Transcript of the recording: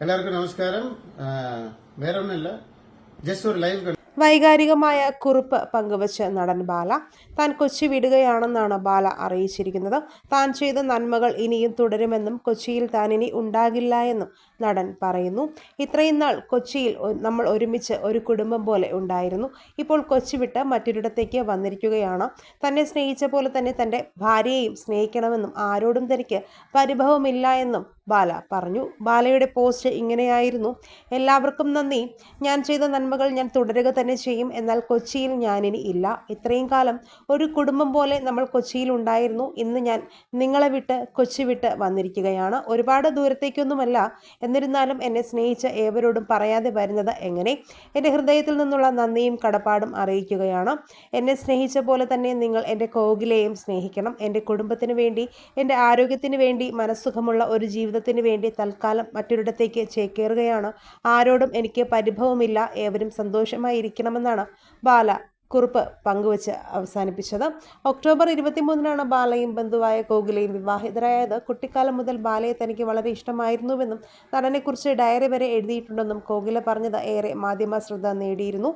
എല്ലാവർക്കും നമസ്കാരം. വേറെ ഒന്നുമില്ല, ജസ്റ്റ് ഒരു ലൈവ് വൈകാരികമായ കുറിപ്പ് പങ്കുവച്ച് നടൻ ബാല താൻ കൊച്ചി വിടുകയാണെന്നാണ് ബാല അറിയിച്ചിരിക്കുന്നത്. താൻ ചെയ്ത നന്മകൾ ഇനിയും തുടരുമെന്നും കൊച്ചിയിൽ താൻ ഇനി ഉണ്ടാകില്ല എന്നും നടൻ പറയുന്നു. ഇത്രയും നാൾ കൊച്ചിയിൽ നമ്മൾ ഒരുമിച്ച് ഒരു കുടുംബം പോലെ ഉണ്ടായിരുന്നു. ഇപ്പോൾ കൊച്ചി വിട്ട് മറ്റൊരിടത്തേക്ക് വന്നിരിക്കുകയാണ്. തന്നെ സ്നേഹിച്ച പോലെ തന്നെ തൻ്റെ ഭാര്യയെയും സ്നേഹിക്കണമെന്നും ആരോടും തനിക്ക് പരിഭവമില്ല എന്നും ബാല പറഞ്ഞു. ബാലയുടെ പോസ്റ്റ് ഇങ്ങനെയായിരുന്നു: എല്ലാവർക്കും നന്ദി. ഞാൻ ചെയ്ത നന്മകൾ ഞാൻ തുടരുക തന്നെ ചെയ്യും. എന്നാൽ കൊച്ചിയിൽ ഞാനിനി ഇല്ല. ഇത്രയും കാലം ഒരു കുടുംബം പോലെ നമ്മൾ കൊച്ചിയിൽ ഉണ്ടായിരുന്നു. ഇന്ന് ഞാൻ നിങ്ങളെ വിട്ട് കൊച്ചി വിട്ട് വന്നിരിക്കുകയാണ്. ഒരുപാട് ദൂരത്തേക്കൊന്നുമല്ല. എന്നിരുന്നാലും എന്നെ സ്നേഹിച്ച ഏവരോടും പറയാതെ വരുന്നത് എങ്ങനെ? എൻ്റെ ഹൃദയത്തിൽ നിന്നുള്ള നന്ദിയും കടപ്പാടും അറിയിക്കുകയാണ്. എന്നെ സ്നേഹിച്ച പോലെ തന്നെ നിങ്ങൾ എൻ്റെ കോകിലയെയും സ്നേഹിക്കണം. എൻ്റെ കുടുംബത്തിന് വേണ്ടി, എൻ്റെ ആരോഗ്യത്തിന് വേണ്ടി, മനസ്സുഖമുള്ള ഒരു ജീവിതത്തിന് വേണ്ടി തൽക്കാലം മറ്റൊരിടത്തേക്ക് ചേക്കേറുകയാണ്. ആരോടും എനിക്ക് പരിഭവമില്ല. ഏവരും സന്തോഷമായിരിക്കണമെന്നാണ് ബാല കുറിപ്പ് പങ്കുവച്ച് അവസാനിപ്പിച്ചത്. ഒക്ടോബർ 23-നാണ് ബാലയും ബന്ധുവായ കോകിലയും വിവാഹിതരായത്. കുട്ടിക്കാലം മുതൽ ബാലയെ തനിക്ക് വളരെ ഇഷ്ടമായിരുന്നുവെന്നും നടനെക്കുറിച്ച് ഡയറി വരെ എഴുതിയിട്ടുണ്ടെന്നും കോകില പറഞ്ഞത് ഏറെ മാധ്യമ ശ്രദ്ധ നേടിയിരുന്നു.